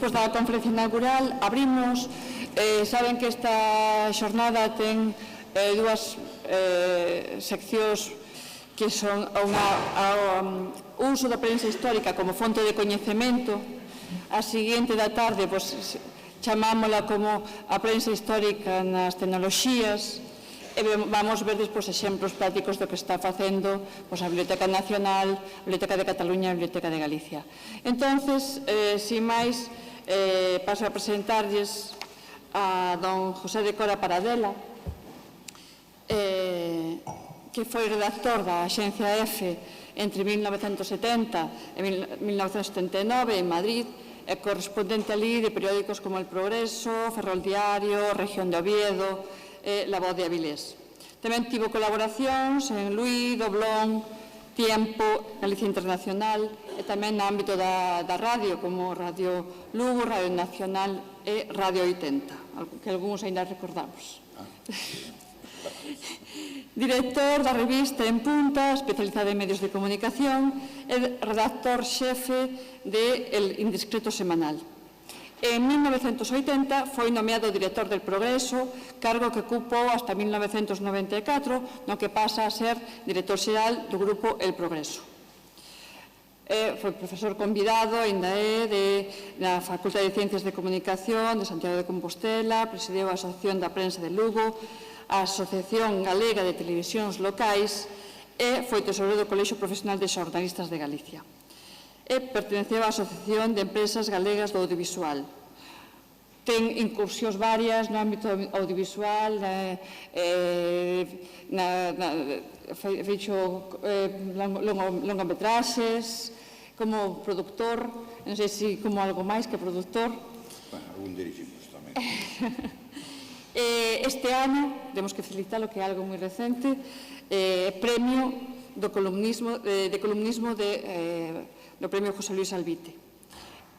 despois da conferencia inaugural, abrimos. Saben que esta xornada ten dúas seccións que son o uso da prensa histórica como fonte de coñecemento. A seguinte da tarde, chamámola como a prensa histórica nas tecnoloxías, e vamos ver despois exemplos prácticos do que está facendo a Biblioteca Nacional, a Biblioteca de Cataluña e a Biblioteca de Galicia. Entonces, sin máis, paso a presentarlles a don José de Cora Paradela, que foi redactor da Axencia EFE entre 1970 e 1979 en Madrid, e correspondente alí de periódicos como El Progreso, Ferrol Diario, Región de Oviedo e La Voz de Avilés. Tamén tivo colaboracións en Luís, Doblón, Tiempo, Galicia Internacional e tamén no ámbito da radio, como Radio Lugo, Radio Nacional e Radio 80, que algúns ainda recordamos. Director da revista En Punta, especializada en medios de comunicación, e redactor xefe de El Indiscreto Semanal. En 1980 foi nomeado director del Progreso, cargo que ocupou hasta 1994, no que pasa a ser director xeral do grupo El Progreso. Foi profesor convidado, ainda na Facultade de Ciencias de Comunicación de Santiago de Compostela, presidiu a Asociación da Prensa de Lugo, a Asociación Galega de Televisións Locais e foi tesoreiro do Colexio Profesional de Xornalistas de Galicia. E perteneceu á Asociación de Empresas Galegas do Audiovisual. Ten incursións varias no ámbito audiovisual, feixo longametraxes, como productor, non sei se como algo máis que productor. Algún diriximos tamén. Este ano, temos que felicitalo, que é algo moi recente, premio de columnismo do premio José Luis Albite.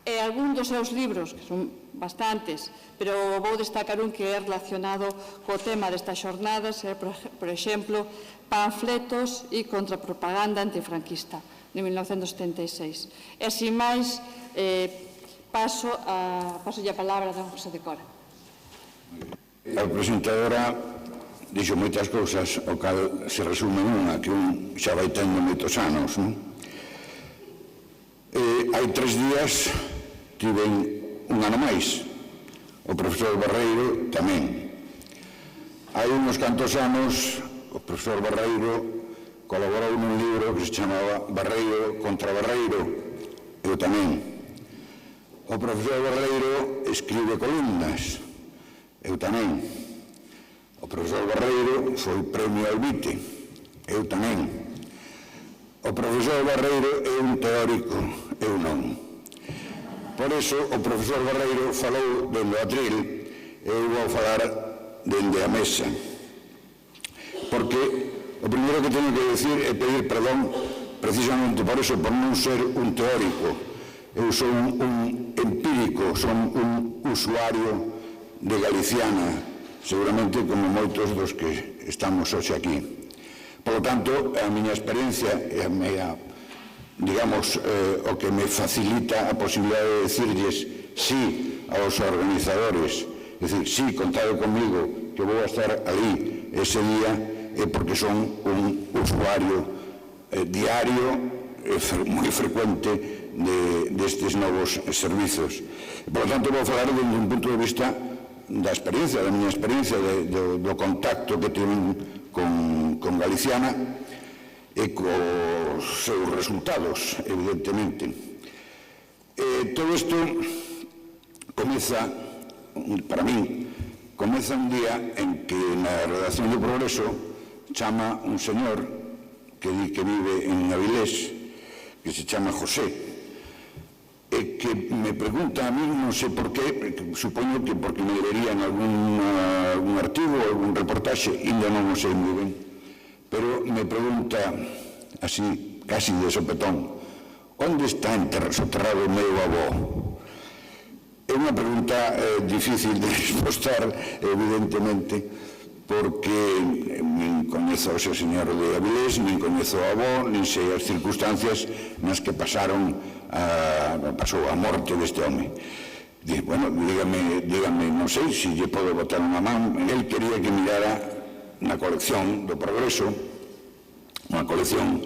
E algún dos seus libros, que son bastantes, pero vou destacar un que é relacionado co tema destas xornadas, por exemplo, Panfletos e Contrapropaganda Antifranquista, de 1976. E, sin máis, paso a palabra a don José de Cora. A presentadora dixo moitas cousas, o cal se resume nunha que un xa vai tendo moitos anos. Hai 3 días tiven un ano máis, o profesor Barreiro tamén. Hai uns cantos anos o profesor Barreiro colaborou nun libro que se chamaba Barreiro contra Barreiro, eu tamén. O profesor Barreiro escribe columnas, eu tamén. O profesor Barreiro foi premio Albite, eu tamén. O profesor Barreiro é un teórico, eu non. Por iso, o profesor Barreiro falou dende o atril e eu vou falar dende a mesa. Porque o primeiro que teño que decir é pedir perdón precisamente por iso, por non ser un teórico. Eu son un empírico, son un usuario de Galiciana, seguramente como moitos dos que estamos hoxe aquí. Por lo tanto, a miña experiencia e a miña, digamos, o que me facilita a posibilidade de decirlles sí aos organizadores, é dicir, sí, contade comigo, que vou a estar ali ese día, é porque son un usuario diario, moi frecuente destes novos servizos. Por lo tanto, vou falar desde un punto de vista da experiencia, da miña experiencia, do contacto que tiven con Galiciana e cos seus resultados, evidentemente. Todo isto comeza, para min, comeza un día en que na redacción do Progreso chama un señor que di que vive en Avilés, que se chama José, e que me pregunta a mí, non sei por qué, supoño que porque me leerían algún artigo, algún reportaxe, ainda non o sei moi ben, pero me pregunta así, casi de sopetón, onde está soterrado o meu avó? É unha pregunta difícil de respostar, evidentemente, porque nin coñezo o seu señor de Avilés, nin coñezo o avó, nin sei as circunstancias nas que pasou a morte deste home. bueno, dígame, non sei se lle podo botar unha man. El quería que mirara na colección do Progreso, unha colección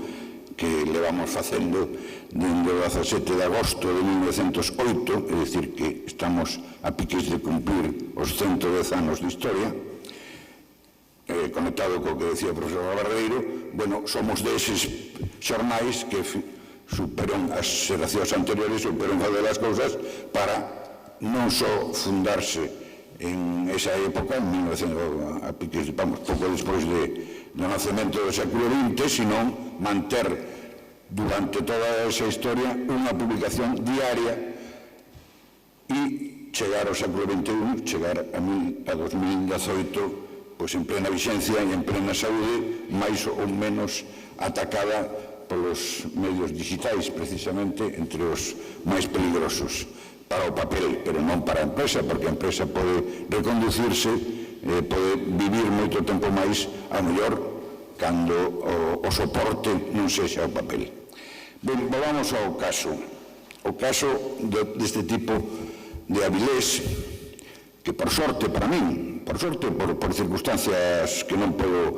que levamos facendo dende o 17 de agosto de 1908, é dicir que estamos a piques de cumplir os 110 anos de historia, conectado co que decía o profesor Barreiro. Bueno, somos deses xornais que superan as xeracións anteriores, superan fazer as cousas para non só fundarse en esa época, en 1900, a piques, vamos, pouco despois do nacemento do século XX, sino manter durante toda esa historia unha publicación diaria e chegar ao século XXI, chegar a 2018, pois en plena vixencia e en plena saúde, máis ou menos atacada polos medios digitais, precisamente entre os máis peligrosos para o papel, pero non para a empresa, porque a empresa pode reconducirse, pode vivir moito tempo máis, ao mellor, cando o soporte non sexa o papel. Ben, volvamos ao caso. O caso deste tipo de Avilés, que por sorte para min, por sorte, por circunstancias que non podo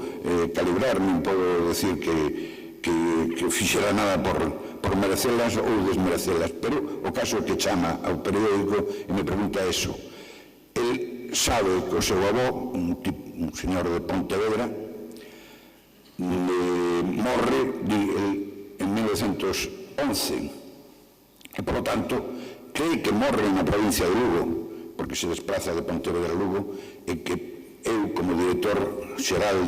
calibrar, non podo decir que fixera nada por merecelas ou desmerecelas, pero o caso que chama ao periódico e me pregunta eso. El sabe que o seu avó, un señor de Pontevedra, morre en 1911 e, por lo tanto, cree que morre na provincia de Lugo, porque se desplaza de Pontevedra a Lugo, e que eu, como director xeral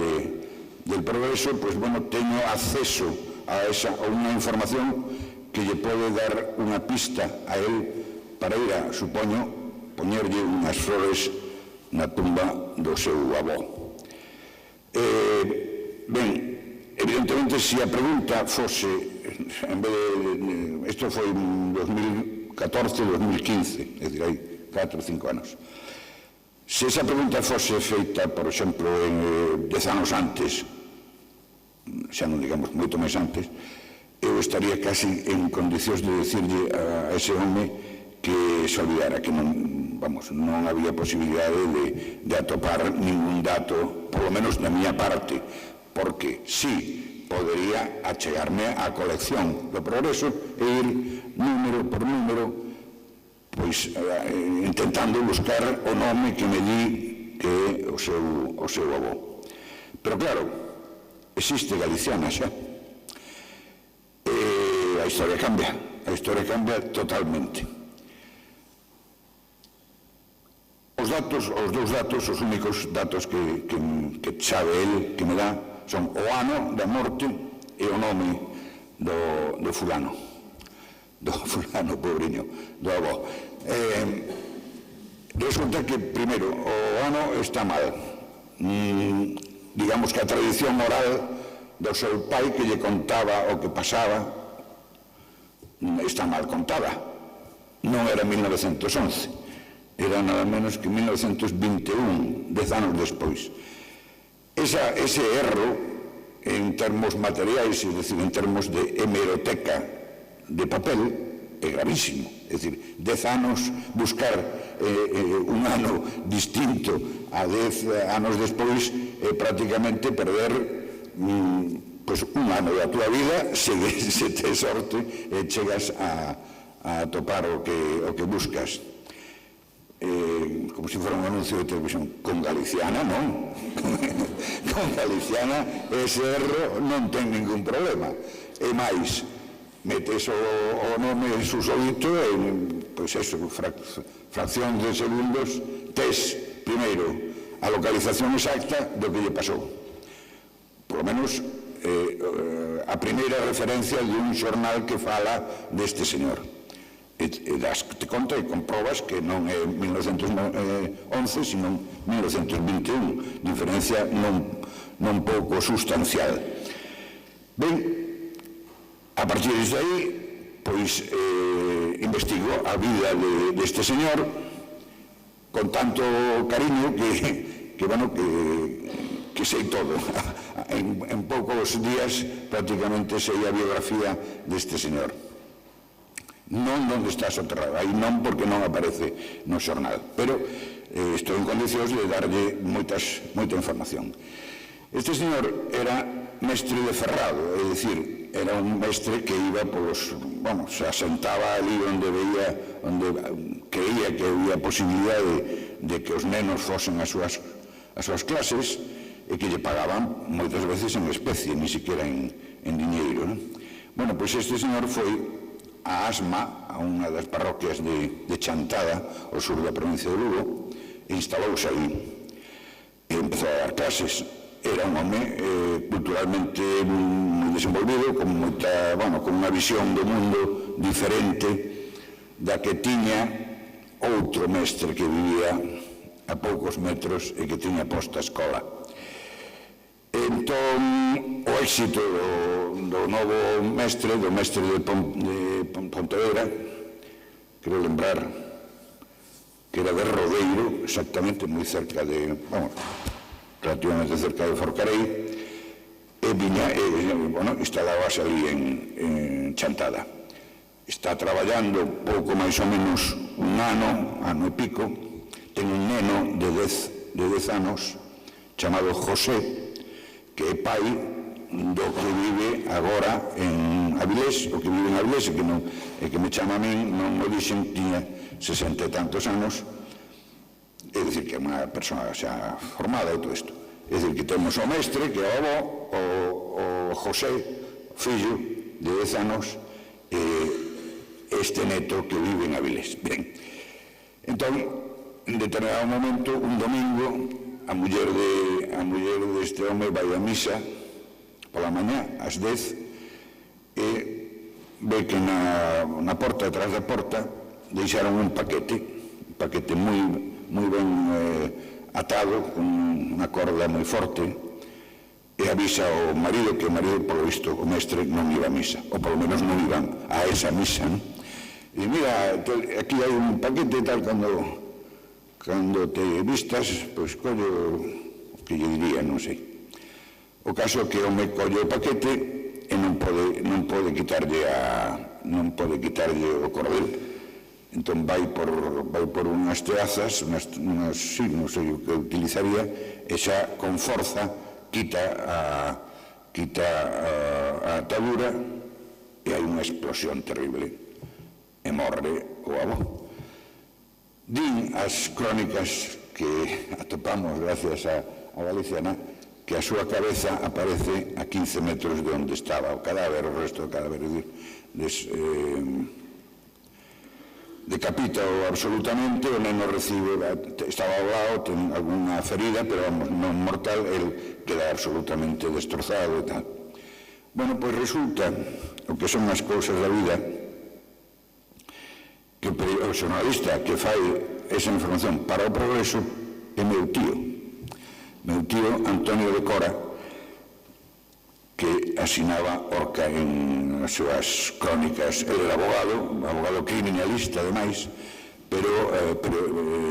del Progreso, pois, bueno, teño acceso a unha información que lle pode dar unha pista a él para ir a, supoño, poñerlle unhas flores na tumba do seu avó. Ben, evidentemente, se a pregunta fose, en vez de, isto foi en 2014, 2015, é dicir, hai 4 ou 5 anos, se esa pregunta fose feita, por exemplo, 10 anos antes, xa non digamos moito máis antes, eu estaría casi en condicións de decirlle a ese home que se olvidara, que non había posibilidade de atopar ningún dato, polo menos da miña parte, porque sí, podería achegarme á colección do Progreso e ir número por número, pois intentando buscar o nome que me di que é o seu avó. Pero claro, existe Galiciana xa. A historia cambia totalmente. Os dous datos, os únicos datos que sabe el, que me dá, son o ano da morte e o nome do fulano, pobriño, do avó. Resulta que, primeiro, o ano está mal. Digamos que a tradición oral do seu pai que lle contaba o que pasaba está mal contada. Non era 1911. Era nada menos que 1921, 10 anos despois. Ese erro, en termos materiais, é dicir, en termos de hemeroteca de papel, é gravísimo. É dicir, 10 anos buscar un ano distinto a 10 anos despois é prácticamente perder un ano da tua vida, se tes sorte e chegas a topar o que buscas. Como se fora un anuncio de televisión, con Galiciana non. Con Galiciana ese erro non ten ningún problema. E máis, metes o nome susodito e, pois eso, fracción de segundos, tes, primeiro, a localización exacta do que lle pasou. Por lo menos, a primeira referencia de un xornal que fala deste señor. Te conta e comprobas que non é 1911, sino 1921, diferencia non pouco sustancial. Ben, a partir de aí, pois, investigo a vida deste señor con tanto cariño que sei todo. En poucos días, prácticamente, sei a biografía deste señor. Non onde está soterrado, aí non porque non aparece no xornal, pero estou en condicións de darlle moita información. Este señor era mestre de ferrado, é dicir, era un mestre que iba polos, se asentaba ali onde veía, onde creía que había posibilidade de que os nenos fosen as súas clases e que lle pagaban moitas veces en especie, ni siquiera en diñeiro. Bueno, pois este señor foi a Asma, a unha das parroquias de Chantada, ao sur da provincia de Lugo, e instalouse aí. E empezou a dar clases. Era un home culturalmente moi desenvolvido, con unha visión do mundo diferente da que tiña outro mestre que vivía a poucos metros e que tiña posta a escola. Entón, o éxito do novo mestre, do mestre de Pontevedra, quero lembrar que era de Rodeiro, exactamente, moi cerca de, relativamente cerca de Forcarei, e viña, instalábase ali en Chantada. Está traballando pouco máis ou menos un ano e pico, ten un neno de 10 anos chamado José, que é pai do que vive agora en Avilés, o que vive en Avilés e que me chama a min, non o dixen, tiña 60 e tantos anos, é dicir que é unha persoa xa formada e todo isto. É dicir que temos o mestre, que é o avó, o José, fillo de 10 anos, e este neto que vive en Avilés. Ben, entón, en determinado momento, un domingo, a muller deste home vai a misa pola mañá, ás 10, e ve que na porta, detrás da porta, deixaron un paquete moi ben atado, con unha corda moi forte, e avisa ao marido que o marido, polo visto, o mestre non iba a misa, ou polo menos non iban a esa misa. E mira, aquí hai un paquete e tal, cando te vistas, pois collo o que lle diría, non sei. O caso é que o me colle o paquete e non pode quitarlle o cordel. Entón vai por unhas teazas, non sei o que utilizaría, e xa con forza quita a atadura e hai unha explosión terrible e morre o avó. Din as crónicas que atopamos gracias a Galiciana que a súa cabeza aparece a 15 metros de onde estaba o cadáver, o resto do cadáver decapita-o absolutamente, o neno recibe, estaba ahogado, ten alguna ferida, pero non mortal, el queda absolutamente destrozado e tal. Bueno, pois resulta o que son as cousas da vida, que o xornalista que fai esa información para o Progreso é meu tío Antonio de Cora, que asinaba Orca en as súas crónicas. Ele era abogado criminalista, ademais, pero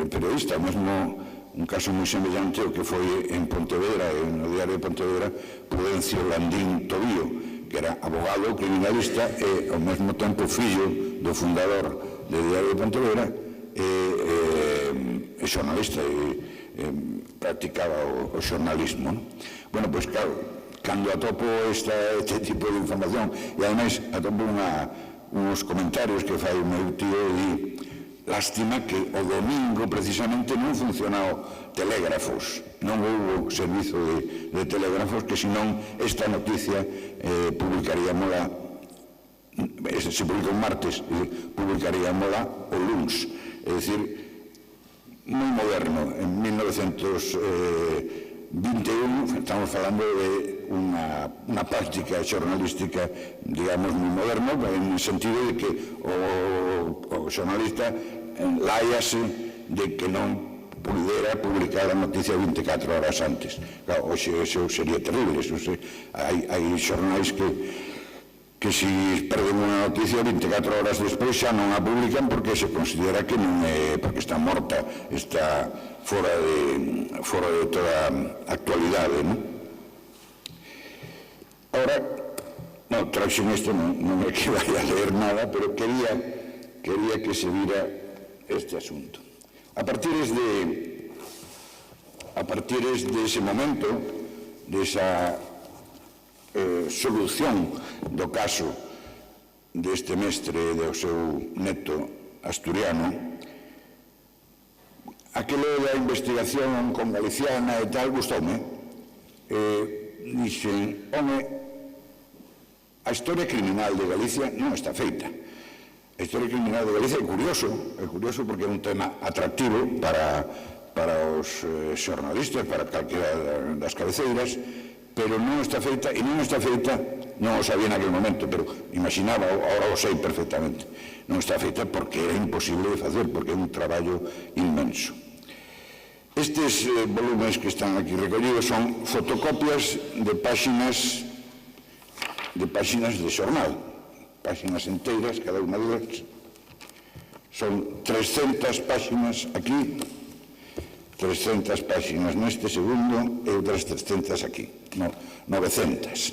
periodista, mesmo un caso moi semellante ao que foi en Pontevedra, no diario de Pontevedra, Prudencio Landín Tobío, que era abogado criminalista e, ao mesmo tempo, fillo do fundador do diario de Pontevedra e xornalista, e practicaba o xornalismo. Bueno, pois claro, cando atopo este tipo de información, e ademais atopo uns comentarios que fai o meu tío, e lástima que o domingo precisamente non funcionou telégrafos, non houve servizo de telégrafos, que senón esta noticia publicaríamola, se publica un martes, publicaríamola o luns, é dicir, moi moderno. En 1921 estamos falando de unha práctica xornalística, digamos, moi moderno, en el sentido de que o xornalista láiase de que non pudera publicar a noticia 24 horas antes. Claro, hoxe eso sería terrible. Hai xornais que se perden unha noticia 24 horas despois xa non a publican porque se considera que non é, porque está morta, está fora de toda actualidade, non? Ahora, traxen isto, non é que vai a leer nada, pero quería quería que se vira este asunto. A partir de ese momento, desa solución do caso deste mestre e do seu neto asturiano, aquilo da investigación con Galiciana e tal gustoume. Dixen, home, a historia criminal de Galicia non está feita. A historia criminal de Galicia é curioso porque é un tema atractivo para os xornalistas, para calquera das cabeceiras, pero non está feita, e non está feita, non o sabía naquele momento, pero imaginaba, agora o sei perfectamente, non está feita porque era imposible de facer, porque é un traballo inmenso. Estes volumes que están aquí recollidos son fotocopias de páxinas de xornal, páxinas enteiras, cada unha delas. Son 300 páxinas aquí, 300 páxinas neste segundo e outras 300 aquí, 900,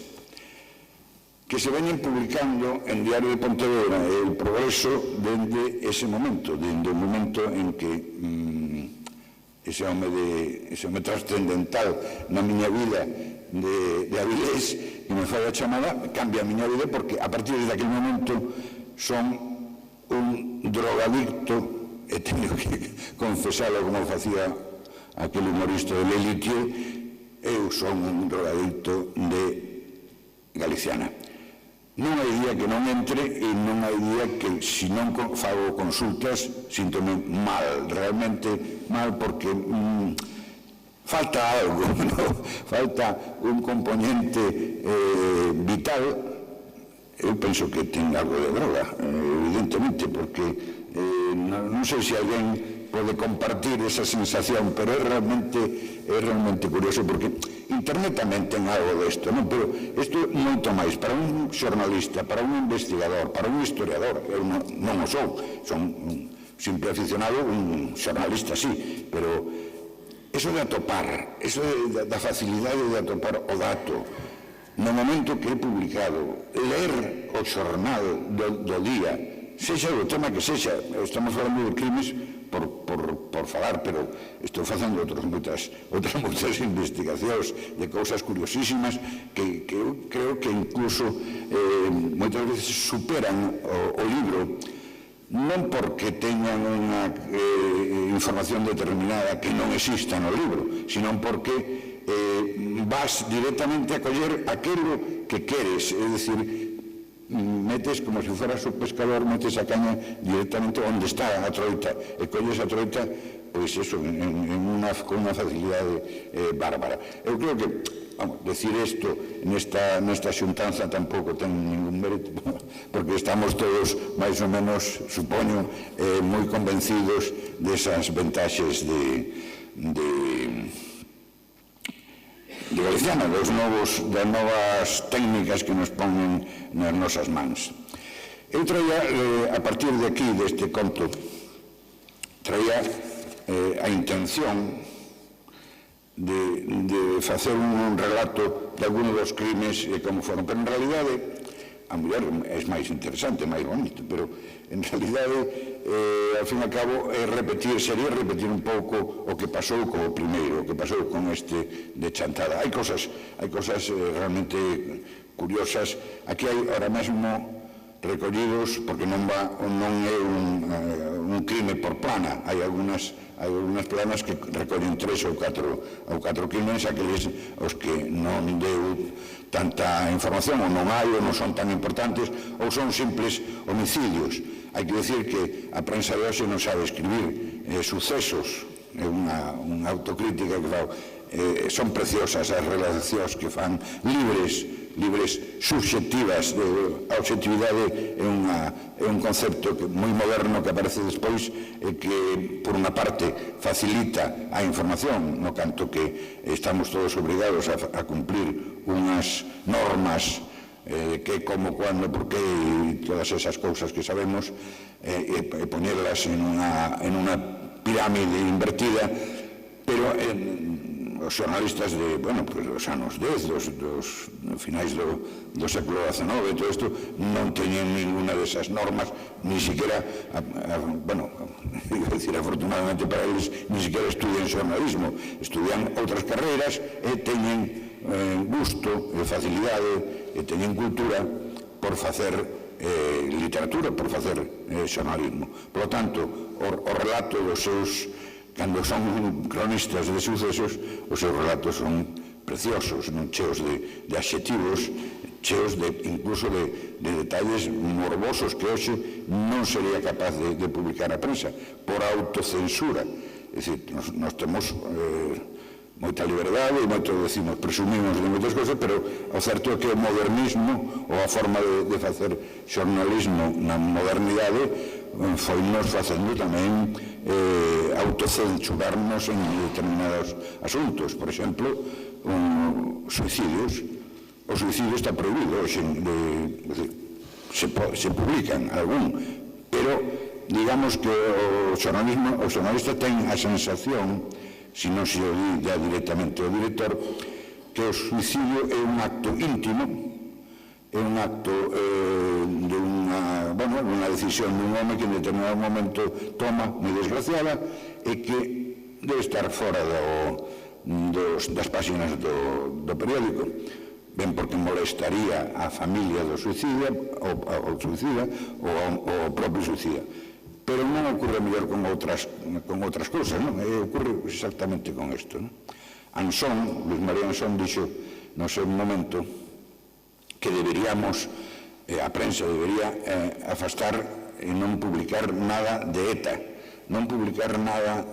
que se veñen publicando en Diario de Pontevedra e El Progreso dende ese momento, dende o momento en que ese home trascendental na miña vida de Avilés e me fai a chamada, cambia a miña vida porque a partir de aquel momento son un drogadicto, e teño que confesalo como facía aquel humorista de Lelitio, eu son un drogadicto de Galiciana. Non hai día que non entre e non hai día que, se non fago consultas, síntome mal, realmente mal, porque falta algo, falta un componente vital. Eu penso que ten algo de droga, evidentemente, porque non sei se alguén pode compartir esa sensación, pero é realmente curioso, porque internet tamén ten algo desto, non? Pero isto é moito máis para un xornalista, para un investigador, para un historiador. Eu non o son un simple aficionado, un xornalista, sí, pero eso de atopar, eso da facilidade de atopar o dato no momento que é publicado, ler o xornal do día, sexa do tema que sexa, estamos falando de crimes por falar, pero estou facendo outras moitas investigacións de cousas curiosísimas que eu creo que incluso moitas veces superan o libro, non porque teñan unha información determinada que non exista no libro, sino porque vas directamente a coller aquilo que queres, é dicir, metes como se fueras un pescador, metes a caña directamente onde está a troita e colles a troita, pois eso, con unha facilidade bárbara. Eu creo que decir isto nesta xuntanza tampouco ten ningún mérito, porque estamos todos máis ou menos, supoño, moi convencidos desas ventaxes de Galiciana, das novas técnicas que nos ponen nas nosas mans. Eu traía, a partir de aquí, deste conto, traía a intención de facer un relato de algunos dos crimes e como foron, pero en realidade a muller é máis interesante, máis bonito, pero en realidade ao fin e ao cabo sería repetir un pouco o que pasou co primeiro, o que pasou con este de Chantada. Hai cosas realmente curiosas. Aquí hai ahora mesmo recollidos, porque non é un crime por plana, hai algunas planas que recollen 3 ou 4 crimes, aqueles os que non deu tanta información, ou non hai, ou non son tan importantes, ou son simples homicidios. Hai que decir que a prensa de hoxe non sabe escribir sucesos, é unha autocrítica que fa. Son preciosas as relacións que fan, libres, subxectivas. A obxectividade é un concepto moi moderno que aparece despois e que, por unha parte, facilita a información, no canto que estamos todos obrigados a cumplir unhas normas que, como, cuando, por qué e todas esas cousas que sabemos, e poñerlas en unha pirámide invertida, pero os xornalistas de, bueno, pues, dos anos 10, dos finais do século XIX, todo isto non teñen ninguna desas normas, ni siquiera, bueno, decir, afortunadamente para eles, ni siquiera estudian xornalismo, estudian outras carreiras e teñen gusto e facilidade e teñen cultura por facer literatura, por facer xornalismo. Por lo tanto, o relato dos seus, cando son cronistas de sucesos, os seus relatos son preciosos, non cheos de adxetivos, cheos incluso de detalles morbosos que hoxe non sería capaz de publicar a prensa, por autocensura. É dicir, nós temos moita liberdade e moito, decimos, presumimos de moitas cousas, pero o certo é que o modernismo ou a forma de facer xornalismo na modernidade foi nos facendo tamén autocensurarnos en determinados asuntos. Por exemplo, suicidios. O suicidio está prohibido, se publican algún, pero digamos que o xornalista ten a sensación, se non se o di ya directamente o director, que o suicidio é un acto íntimo, é un acto de unha decisión dun home que en determinado momento toma moi desgraciada e que debe estar fora das páxinas do periódico, ben porque molestaría a familia do suicida ou o propio suicida. Pero non ocorre mellor con outras cousas, non? Ocorre exactamente con isto. Ansón, Luis María Ansón, dixo no seu momento que deberíamos, a prensa debería afastar e non publicar nada de ETA, non publicar nada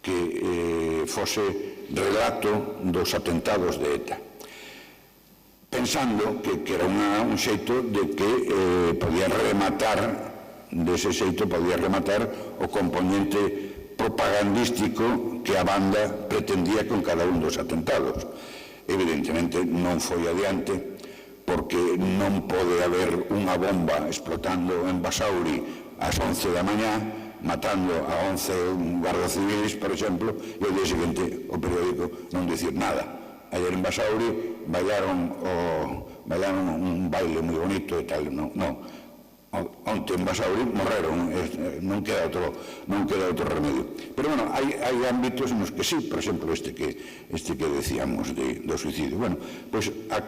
que fose relato dos atentados de ETA, pensando que era un xeito de que podía rematar, dese xeito podía rematar o componente propagandístico que a banda pretendía con cada un dos atentados. Evidentemente non foi adiante, porque non pode haber unha bomba explotando en Basauri ás 11 da mañá, matando a 11 guardas civiles, por exemplo, e ao día seguinte o periódico non dicir nada. Ayer en Basauri bailaron un baile moi bonito e tal, non. Onte en Basauri morreron, non queda outro remedio. Pero, bueno, hai ámbitos nos que sí, por exemplo, este que decíamos do suicidio. Bueno, pois as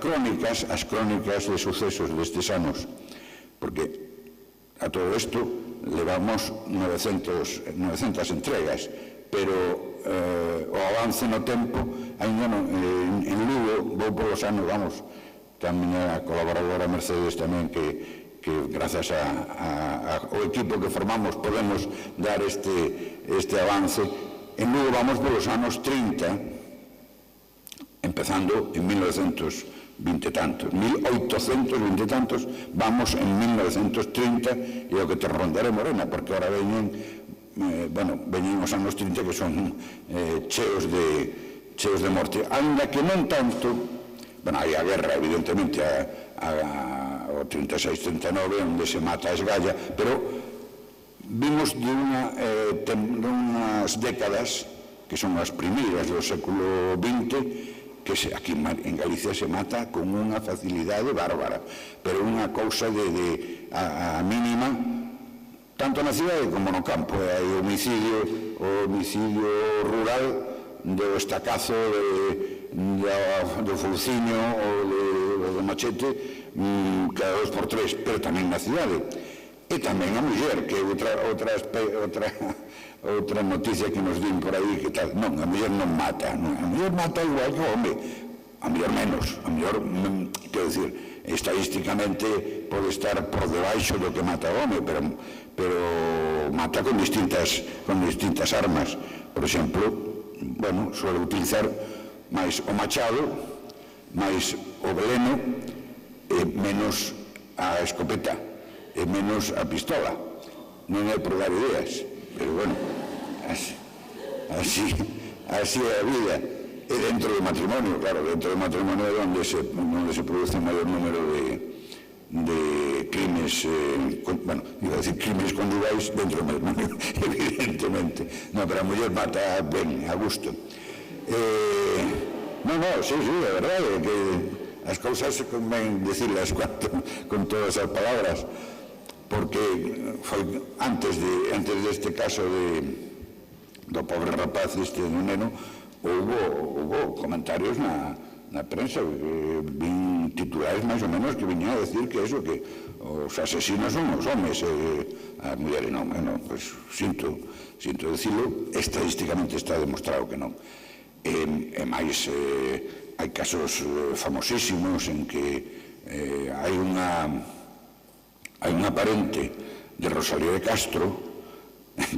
crónicas de sucesos destes anos, porque a todo isto levamos 900 entregas, pero o avance no tempo, ainda non, en Lugo, vou polos anos, vamos, tamén a colaboradora Mercedes tamén, que grazas ao equipo que formamos podemos dar este avance. En Lugo vamos polos anos 30, empezando en 1820 tantos, vamos en 1930 e o que te rondaré Morena, porque ahora veñen os anos 30 que son cheos de morte, ainda que non tanto. Hai a guerra, evidentemente, o 36-39, onde se mata a esgalla, pero vimos de unhas décadas, que son as primeiras do século XX, que aquí en Galicia se mata con unha facilidade bárbara, pero unha cousa a mínima, tanto na cidade como no campo. Hai o homicidio rural do estacazo do fulciño ou do machete cada 2 por 3, pero tamén na cidade. E tamén a muller, que é outra noticia que nos din por aí, que tal, non, a muller non mata, a muller mata igual que o home, a muller menos, a muller, quero dicir, estadísticamente pode estar por debaixo do que mata o home, pero mata con distintas armas. Por exemplo, suele utilizar máis o machado, máis o veleno, e menos a escopeta, e menos a pistola. Non é por dar ideas, pero, así é a vida. E dentro do matrimonio, claro, dentro do matrimonio é onde se produce o maior número de crimes, iba a decir crimes conjugais dentro do matrimonio, evidentemente. Non, pero a muller mata ben, a gusto. Sí, é verdade, que as cousas convén dicirlas con todas as palabras, porque foi antes deste caso do pobre rapaz deste neno, houve comentarios na prensa, vin titulares máis ou menos que viñan a decir que eso, que os asesinos son os homes, as mulleres non, pues sinto dicilo, estadísticamente está demostrado que non. E máis, hai casos famosísimos en que hai unha parente de Rosalía de Castro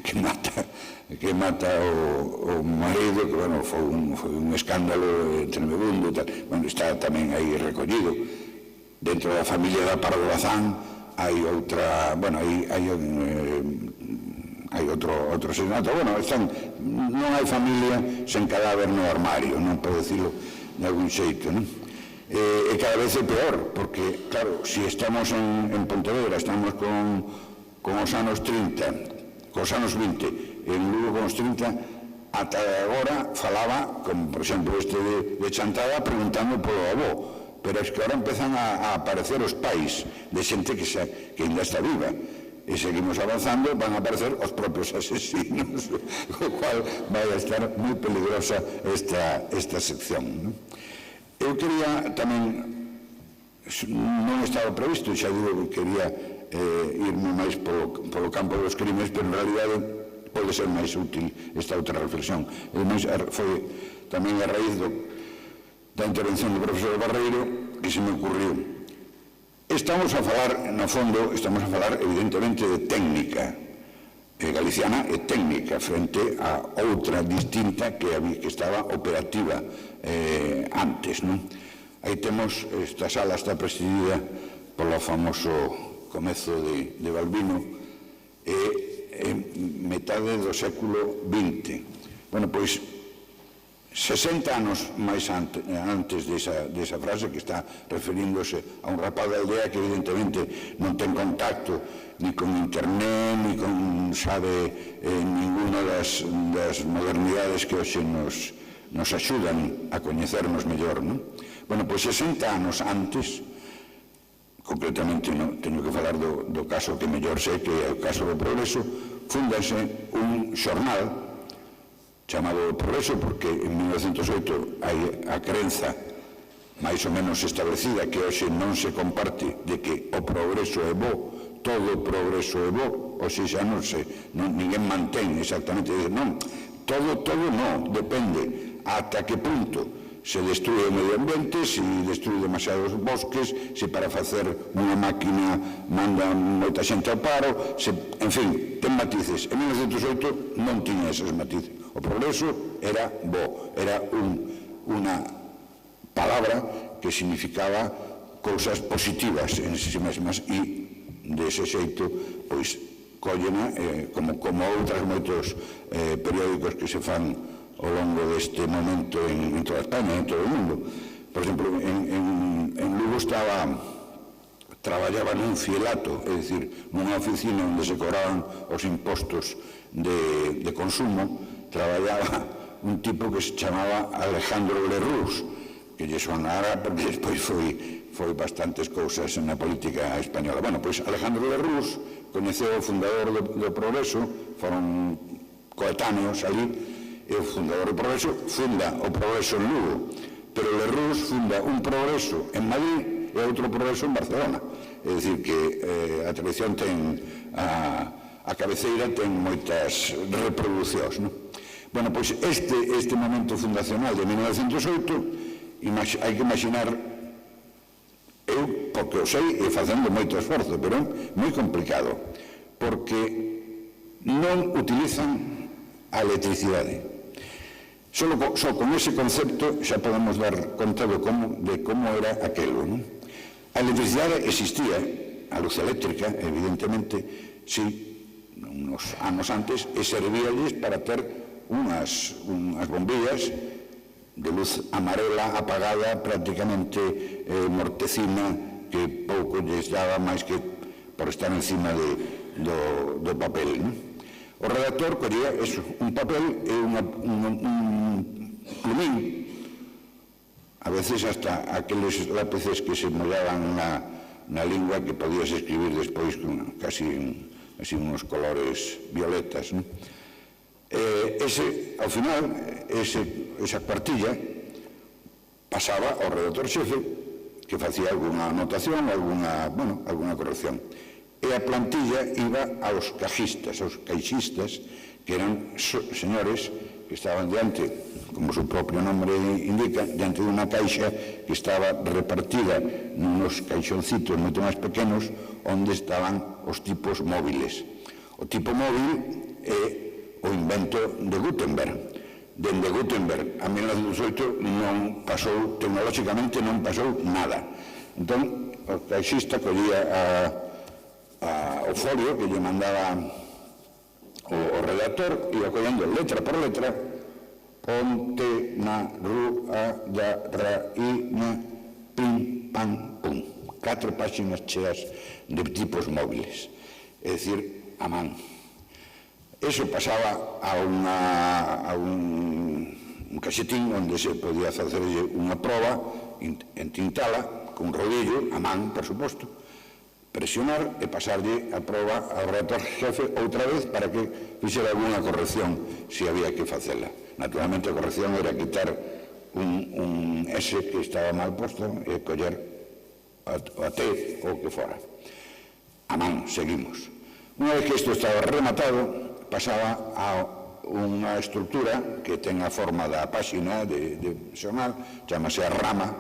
que mata o marido, que, bueno, foi un escándalo tremebundo, bueno, está tamén aí recollido. Dentro da familia da Pardo Bazán hai outra, bueno, hai outro asesinato. Bueno, non hai familia sen cadáver no armario, non podo dicilo de algún xeito, non? E cada vez é peor, porque, claro, se estamos en Pontevedra, estamos con os anos 30, cos anos 20, en Lugo con os 30, ata agora falaba, como por exemplo este de Chantada, preguntando polo avó, pero es que agora empezan a aparecer os pais de xente que ainda está viva, e seguimos avanzando, van a aparecer os propios asesinos, o cual vai a estar moi peligrosa esta sección, non? Eu quería tamén, non estaba previsto, xa digo que quería irme máis polo campo dos crimes, pero en realidade pode ser máis útil esta outra reflexión. Foi tamén a raíz da intervención do profesor Barreiro que se me ocurriu. Estamos a falar, no fondo, evidentemente de técnica galiciana e técnica frente a outra distinta que estaba operativa antes, non? Aí temos, esta sala está presidida polo famoso Comezo de Balbino e metade do século XX. Bueno, pois 60 anos máis antes desa frase, que está referíndose a un rapaz da aldea que evidentemente non ten contacto ni con internet, ni con, sabe, ninguna das modernidades que hoxe nos axudan a coñecernos mellor, non? Bueno, pois 60 anos antes, concretamente teño que falar do caso que mellor sei, que é o caso do Progreso, fúndase un xornal chamado Progreso, porque en 1908 hai a crenza máis ou menos establecida que hoxe non se comparte de que o progreso é bo, todo o progreso é bo, hoxe xa non ninguén mantén exactamente, non, todo non, depende ata que punto se destrue o medio ambiente, se destrue demasiados bosques, se para facer unha máquina manda moita xente ao paro, en fin, ten matices. En 1908 non tiña esos matices. O progreso era bo, era unha palabra que significaba cousas positivas en si mesmas e dese xeito, pois, collena, como outros moitos periódicos que se fan ao longo deste momento en toda España, en todo o mundo. Por exemplo, en Lugo traballaba nun fielato, é dicir, nunha oficina onde se cobraban os impostos de consumo, traballaba un tipo que se chamaba Alejandro Lerroux, que lle sonara porque despois foi bastantes cousas na política española. Bueno, pois Alejandro Lerroux coñeceu o fundador do Progreso, foron coetáneos ali, e o fundador do Progreso funda o Progreso en Lugo, pero Lerroux funda un Progreso en Madrid e outro Progreso en Barcelona. É dicir, que a tradición ten, a cabeceira ten moitas reproduccións, non? Bueno, pois este momento fundacional de 1908, hai que imaginar, eu, porque o sei, e facendo moito esforzo, pero é moi complicado, porque non utilizan a electricidade. Só con ese concepto xa podemos dar conta de como era aquelo, non? A electricidade existía, a luz eléctrica, evidentemente, sí, uns anos antes, e servíalles para ter unhas bombillas de luz amarela apagada, prácticamente mortecina, que pouco lles daba máis que por estar encima do papel, non? O redactor quería un papel e un plumín, a veces hasta aqueles lápices que se mollaban na lingua que podías escribir despois con casi unos colores violetas. Ao final, esa cuartilla pasaba ao redactor xefe, que facía alguna anotación, alguna corrección. E a plantilla iba aos cajistas, aos caixistas, que eran señores que estaban diante, como o seu propio nombre indica, diante dunha caixa que estaba repartida nunos caixoncitos moito máis pequenos onde estaban os tipos móviles. O tipo móvil é o invento de Gutenberg. Dende Gutenberg a 1908 non pasou, tecnolóxicamente non pasou nada. Entón, o caixista collía o folio que lle mandaba o redactor, ia collendo letra por letra, ponte na rúa da raíña, pim, pam, pum. 4 páxinas cheas de tipos móviles. É dicir, a man. Eso pasaba a un caxetín onde se podía facerlle unha proba, entintala con rodillo, a man, por suposto, presionar e pasarlle a proba ao redactor xefe outra vez para que fixera alguna corrección se había que facela. Naturalmente a corrección era quitar un S que estaba mal posto e coller a T ou que fora. A man, seguimos. Unha vez que isto estaba rematado, pasaba a unha estructura que ten a forma da páxina de xornal, chamase a rama.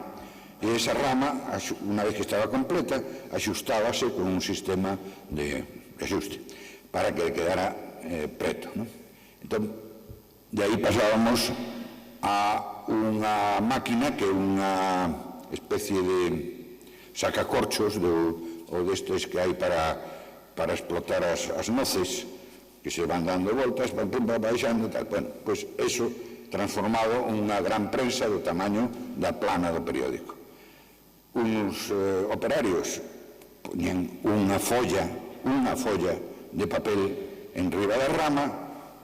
E esa rama, unha vez que estaba completa, axustábase con un sistema de axuste para que quedara preto. Entón, de aí pasábamos a unha máquina que é unha especie de sacacorchos ou destes que hai para explotar as noces, que se van dando voltas, van baixando e tal. Bueno, pois eso transformado en unha gran prensa do tamaño da plana do periódico. Uns operarios poñían unha folla de papel en riba da rama,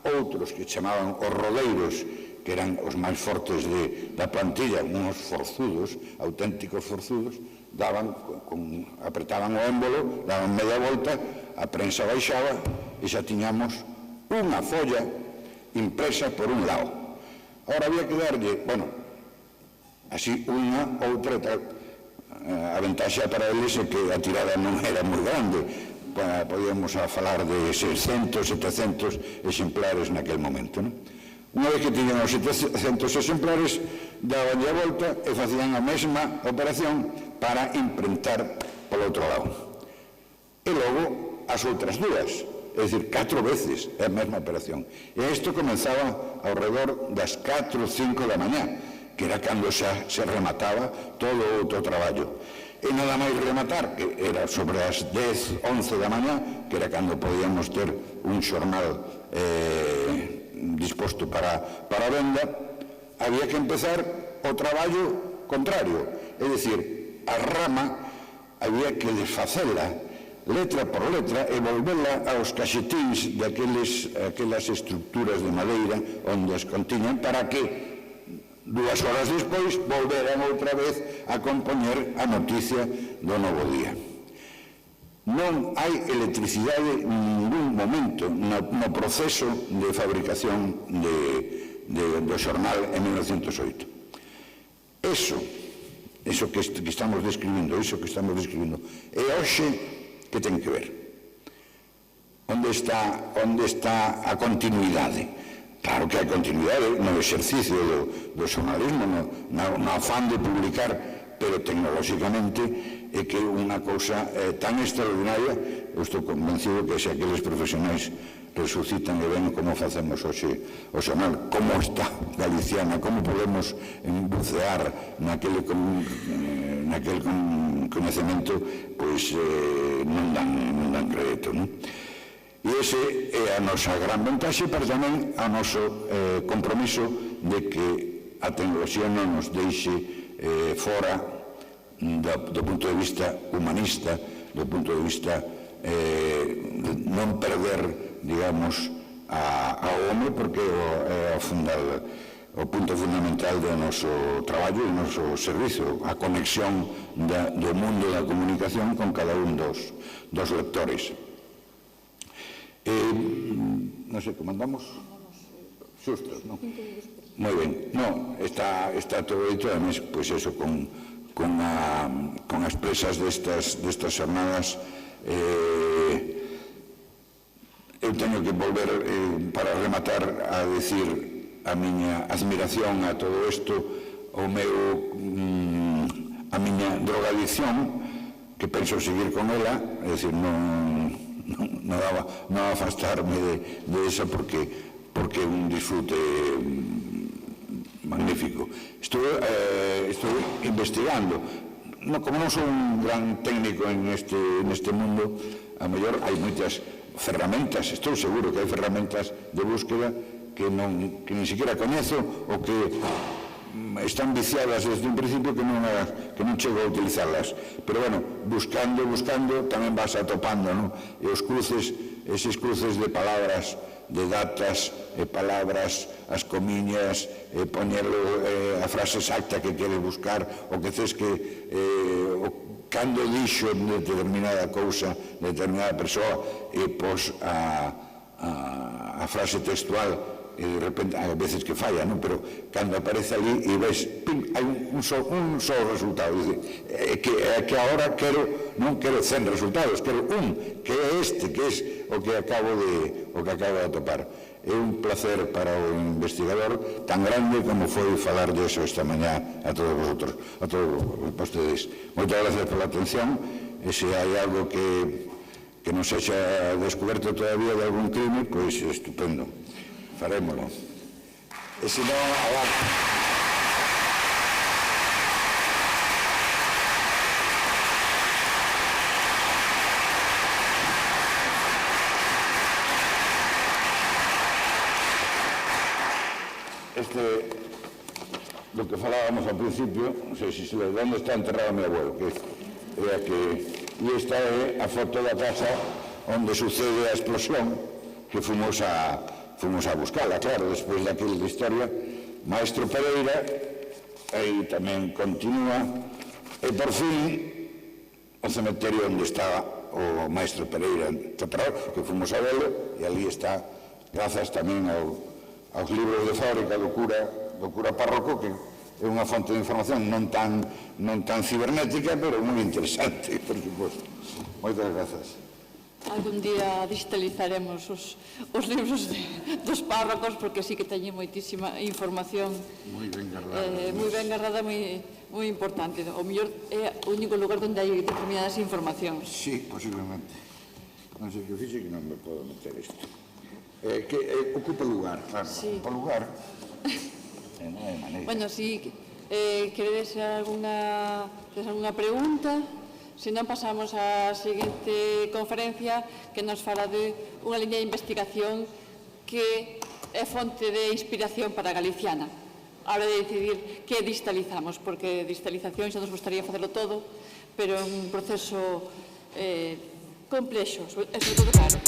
outros que chamaban os rodeiros, que eran os máis fortes da plantilla, uns forzudos, auténticos forzudos, apretaban o émbolo, daban media volta, a prensa baixaba e xa tiñamos unha folla impresa por un lado. Ahora había que darlle, así unha, outra e tal. A ventaxa para eles é que a tirada non era moi grande, podíamos falar de 600, 700 exemplares naquel momento. Unha vez que tiñan os 700 exemplares, daban a volta e facían a mesma operación para imprentar polo outro lado. E logo as outras dúas, é dicir, 4 veces a mesma operación. E isto comenzaba ao redor das 4 ou 5 da mañá, que era cando xa se remataba todo o outro traballo. E nada máis rematar, que era sobre as 10, 11 da mañá, que era cando podíamos ter un xornal disposto para a venda, había que empezar o traballo contrario, é dicir, a rama había que desfacela letra por letra e volvela aos caxetíns daquelas estructuras de madeira onde as contiñan para que 2 horas despois volveran outra vez a compoñer a noticia do novo día. Non hai electricidade en ningún momento no proceso de fabricación do xornal en 1908. Eso que estamos describindo, e hoxe que ten que ver? Onde está a continuidade? Claro que hai continuidade no exercicio do xornalismo, no afán de publicar, pero tecnolóxicamente é que unha cousa tan extraordinaria, eu estou convencido que se aqueles profesionais resucitan e ven como facemos hoxe o xornal, como está Galiciana, como podemos bucear naquele coñecemento, pois non dan crédito, non? E ese é a nosa gran vantaxe, pero tamén o noso compromiso de que a tecnoloxía non nos deixe fora do punto de vista humanista, do punto de vista de non perder, digamos, ao home, porque é o fundal. o punto fundamental do noso traballo e do noso servizo, a conexión do mundo da comunicación con cada un dos lectores. Non sei, comandamos? Xustos, non? Moi ben. Non, está todo dito, además, pois eso, con as presas destas jornadas. Eu teño que volver, para rematar, a decir a miña admiración a todo isto, a miña drogadicción, que penso seguir con ela, é dicir, non afastarme de esa porque é un disfrute magnífico. Estou investigando. Como non sou un gran técnico en este mundo, a mellor hai moitas ferramentas, estou seguro que hai ferramentas de búsqueda que nin siquiera coñezo ou que están viciadas desde un principio que non chego a utilizarlas. Pero, bueno, buscando, tamén vas atopando, non? E os cruces, eses cruces de palabras, de datas, palabras, as comiñas, poñerlo a frase exacta que queres buscar, o que ces que cando dixo determinada cousa, determinada persoa, e pos a frase textual, e de repente, a veces que falla, non? Pero cando aparece ali e ves, pim, hai un só resultado. É que agora non quero 100 resultados, quero un, que é este, que é o que acabo de atopar. É un placer para o investigador tan grande como foi falar de eso esta mañá a todos vosotros, a todos vostedes. Moitas gracias pola atención, e se hai algo que non se xa descoberto todavía de algún crime, pois estupendo, farémolo. E se non, avanti. Lo que falábamos ao principio, non sei se de onde está enterrado meu abuelo, e esta é a foto da casa onde sucede a explosión que fomos a buscala, claro, despois daquela historia. Maestro Pereira, aí tamén continúa, e por fin o cementerio onde está o Maestro Pereira Chaparral, que fomos a velo, e ali está, grazas tamén aos libros de fábrica do cura párroco, que é unha fonte de información non tan cibernética, pero moi interesante, por suposto. Moitas grazas. Algún día digitalizaremos os libros dos párrocos, porque sí que teñen moitísima información moi ben guardada, moi importante. O mellor é o único lugar onde hai determinadas informacións. Sí, posiblemente. Non sei que fixe que non me podo meter isto. Que ocupa lugar, claro. O lugar. Non hai maneira. Bueno, si queredes algunha pregunta, se non pasamos á seguinte conferencia, que nos fala de unha liña de investigación que é fonte de inspiración para a Galiciana. A hora de decidir que distalizamos, porque distalización xa nos gustaría facelo todo, pero é un proceso complexo, é sobre todo caro.